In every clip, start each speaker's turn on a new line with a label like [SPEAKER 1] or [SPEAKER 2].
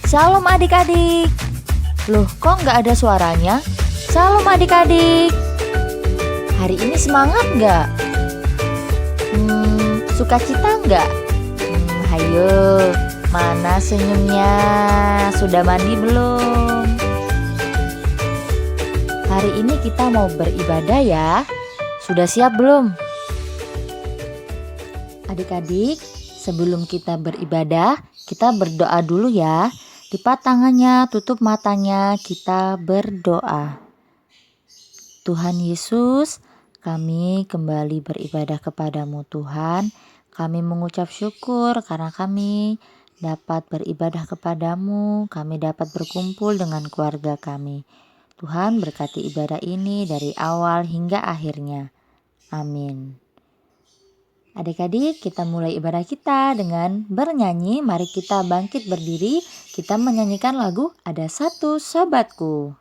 [SPEAKER 1] Shalom adik-adik. Loh, kok nggak ada suaranya? Shalom adik-adik. Hari ini semangat nggak? Sukacita nggak? Hayo, mana senyumnya? Sudah mandi belum? Hari ini kita mau beribadah ya. Sudah siap belum? Adik-adik, sebelum kita beribadah, kita berdoa dulu ya. Lipat tangannya, tutup matanya, kita berdoa. Tuhan Yesus, kami kembali beribadah kepadamu Tuhan. Kami mengucap syukur karena kami dapat beribadah kepadamu. Kami dapat berkumpul dengan keluarga kami. Tuhan berkati ibadah ini dari awal hingga akhirnya. Amin. Adik-adik, kita mulai ibadah kita dengan bernyanyi. Mari kita bangkit berdiri. Kita menyanyikan lagu Ada Satu Sobatku.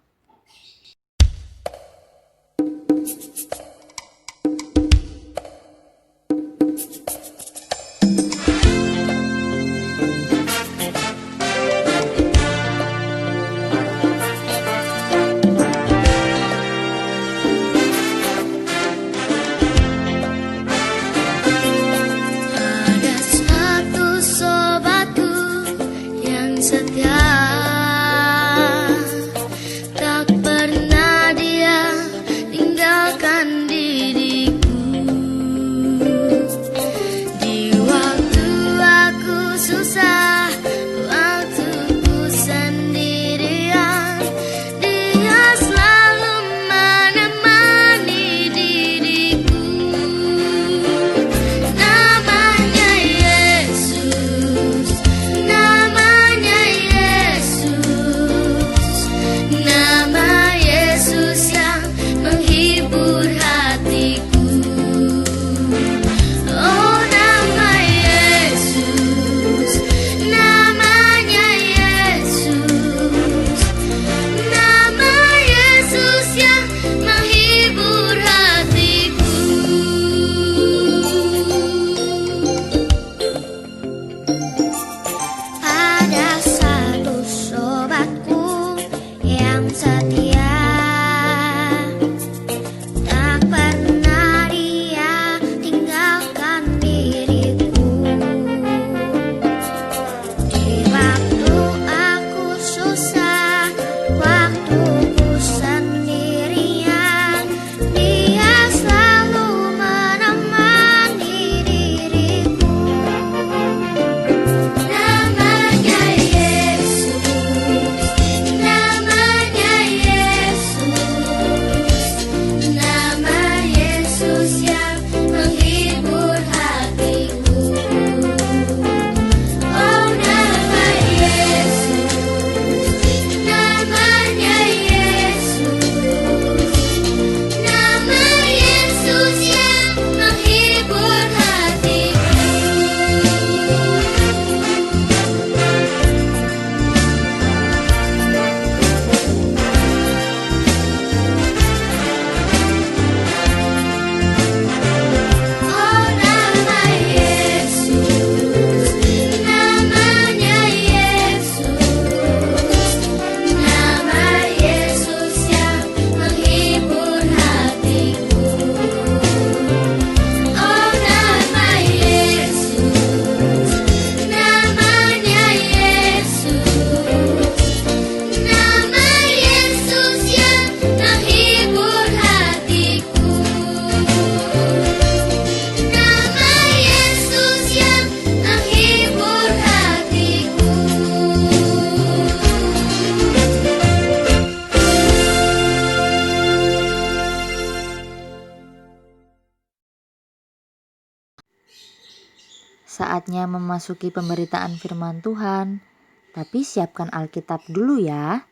[SPEAKER 1] Saatnya memasuki pemberitaan firman Tuhan, tapi siapkan Alkitab dulu ya.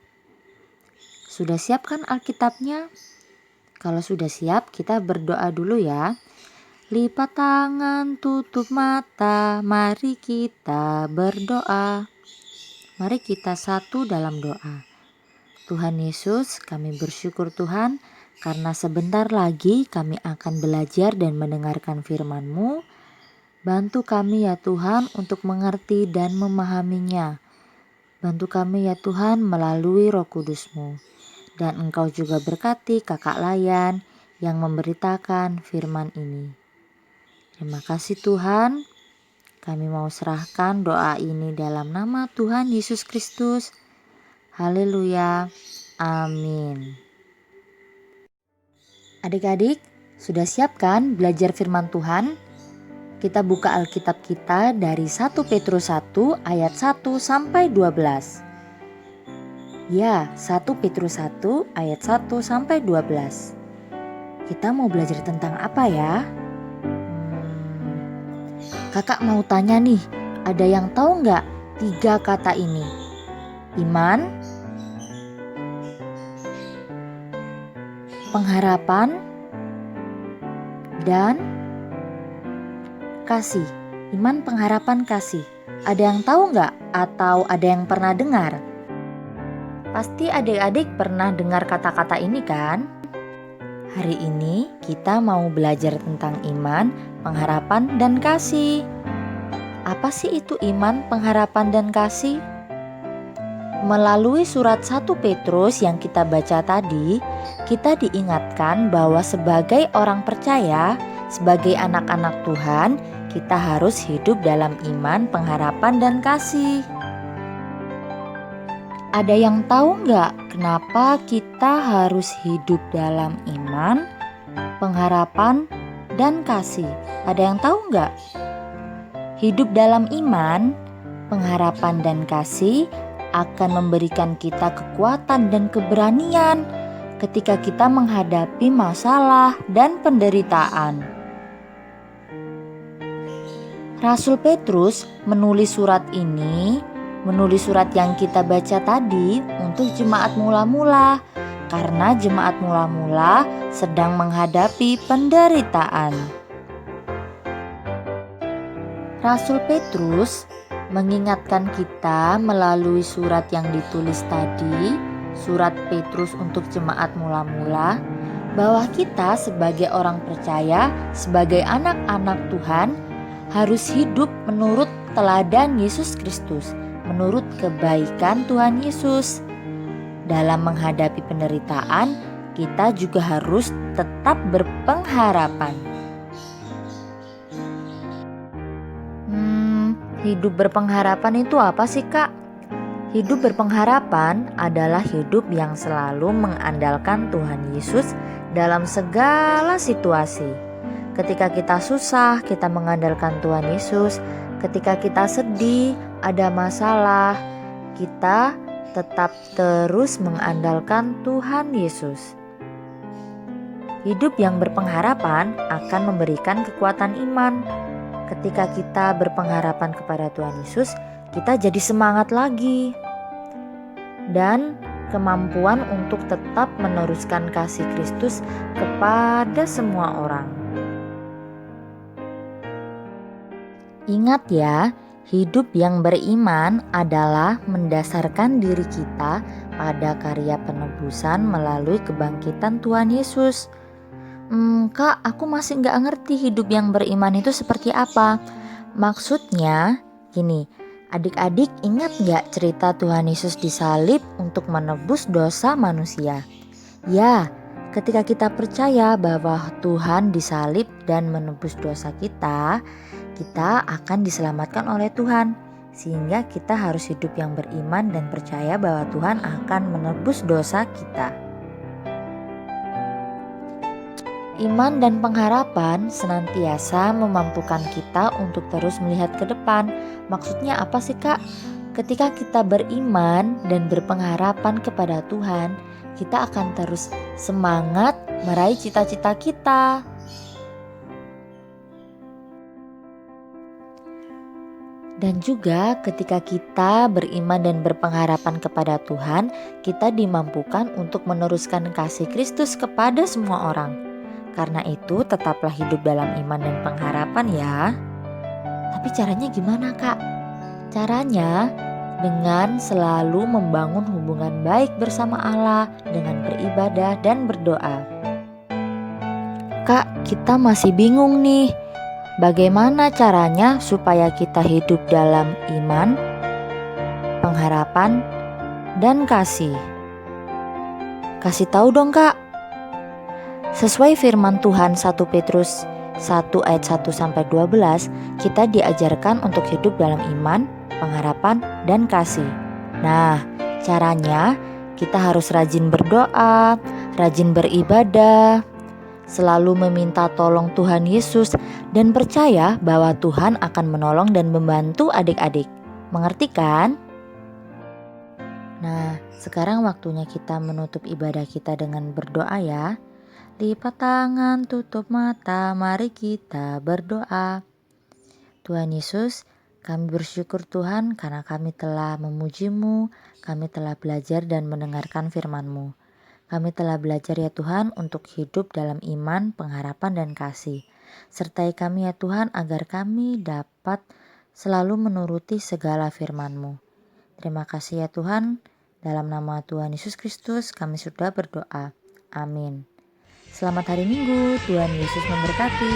[SPEAKER 1] Sudah siapkan Alkitabnya? Kalau sudah siap, kita berdoa dulu ya. Lipat tangan, tutup mata, mari kita berdoa. Mari kita satu dalam doa. Tuhan Yesus, kami bersyukur Tuhan, karena sebentar lagi kami akan belajar dan mendengarkan firman-Mu. Bantu kami ya Tuhan untuk mengerti dan memahaminya. Bantu kami ya Tuhan melalui Roh Kudus-Mu. Dan Engkau juga berkati Kakak Layan yang memberitakan firman ini. Terima kasih Tuhan. Kami mau serahkan doa ini dalam nama Tuhan Yesus Kristus. Haleluya. Amin. Adik-adik, sudah siap kan belajar firman Tuhan? Kita buka Alkitab kita dari 1 Petrus 1 ayat 1 sampai 12. Ya, 1 Petrus 1 ayat 1 sampai 12. Kita mau belajar tentang apa ya? Kakak mau tanya nih, ada yang tahu nggak 3 kata ini? Iman, pengharapan, dan kasih. Iman, pengharapan, kasih. Ada yang tahu nggak? Atau ada yang pernah dengar? Pasti adik-adik pernah dengar kata-kata ini kan? Hari ini kita mau belajar tentang iman, pengharapan, dan kasih. Apa sih itu iman, pengharapan, dan kasih? Melalui surat 1 Petrus yang kita baca tadi, kita diingatkan bahwa sebagai orang percaya, sebagai anak-anak Tuhan, kita harus hidup dalam iman, pengharapan, dan kasih. Ada yang tahu nggak kenapa kita harus hidup dalam iman, pengharapan, dan kasih? Ada yang tahu nggak? Hidup dalam iman, pengharapan, dan kasih akan memberikan kita kekuatan dan keberanian ketika kita menghadapi masalah dan penderitaan. Rasul Petrus menulis surat yang kita baca tadi untuk jemaat mula-mula, karena jemaat mula-mula sedang menghadapi penderitaan. Rasul Petrus mengingatkan kita melalui surat yang ditulis tadi, surat Petrus untuk jemaat mula-mula, bahwa kita sebagai orang percaya, sebagai anak-anak Tuhan, harus hidup menurut teladan Yesus Kristus, menurut kebaikan Tuhan Yesus. Dalam menghadapi penderitaan, kita juga harus tetap berpengharapan. Hidup berpengharapan itu apa sih, Kak? Hidup berpengharapan adalah hidup yang selalu mengandalkan Tuhan Yesus dalam segala situasi. Ketika kita susah, kita mengandalkan Tuhan Yesus. Ketika kita sedih, ada masalah, kita tetap terus mengandalkan Tuhan Yesus. Hidup yang berpengharapan akan memberikan kekuatan iman. Ketika kita berpengharapan kepada Tuhan Yesus, kita jadi semangat lagi. Dan kemampuan untuk tetap meneruskan kasih Kristus kepada semua orang. Ingat ya, hidup yang beriman adalah mendasarkan diri kita pada karya penebusan melalui kebangkitan Tuhan Yesus. Kak, aku masih gak ngerti hidup yang beriman itu seperti apa. Maksudnya gini, adik-adik ingat gak cerita Tuhan Yesus disalib untuk menebus dosa manusia? Ya, ketika kita percaya bahwa Tuhan disalib dan menebus dosa kita akan diselamatkan oleh Tuhan. Sehingga kita harus hidup yang beriman dan percaya bahwa Tuhan akan menebus dosa kita. Iman dan pengharapan senantiasa memampukan kita untuk terus melihat ke depan. Maksudnya apa sih, Kak? Ketika kita beriman dan berpengharapan kepada Tuhan, kita akan terus semangat meraih cita-cita kita. Dan juga ketika kita beriman dan berpengharapan kepada Tuhan, kita dimampukan untuk meneruskan kasih Kristus kepada semua orang. Karena itu tetaplah hidup dalam iman dan pengharapan ya. Tapi caranya gimana, Kak? Caranya dengan selalu membangun hubungan baik bersama Allah dengan beribadah dan berdoa. Kak, kita masih bingung nih. Bagaimana caranya supaya kita hidup dalam iman, pengharapan, dan kasih. Kasih tahu dong Kak. Sesuai firman Tuhan 1 Petrus 1 ayat 1-12, kita diajarkan untuk hidup dalam iman, pengharapan, dan kasih. Nah, caranya kita harus rajin berdoa, rajin beribadah, selalu meminta tolong Tuhan Yesus, dan percaya bahwa Tuhan akan menolong dan membantu adik-adik. Mengerti kan? Nah, sekarang waktunya kita menutup ibadah kita dengan berdoa ya. Lipat tangan, tutup mata, mari kita berdoa. Tuhan Yesus, kami bersyukur Tuhan karena kami telah memuji-Mu, kami telah belajar dan mendengarkan firman-Mu. Kami telah belajar ya Tuhan untuk hidup dalam iman, pengharapan, dan kasih. Sertai kami ya Tuhan agar kami dapat selalu menuruti segala firman-Mu. Terima kasih ya Tuhan, dalam nama Tuhan Yesus Kristus kami sudah berdoa. Amin. Selamat hari Minggu, Tuhan Yesus memberkati.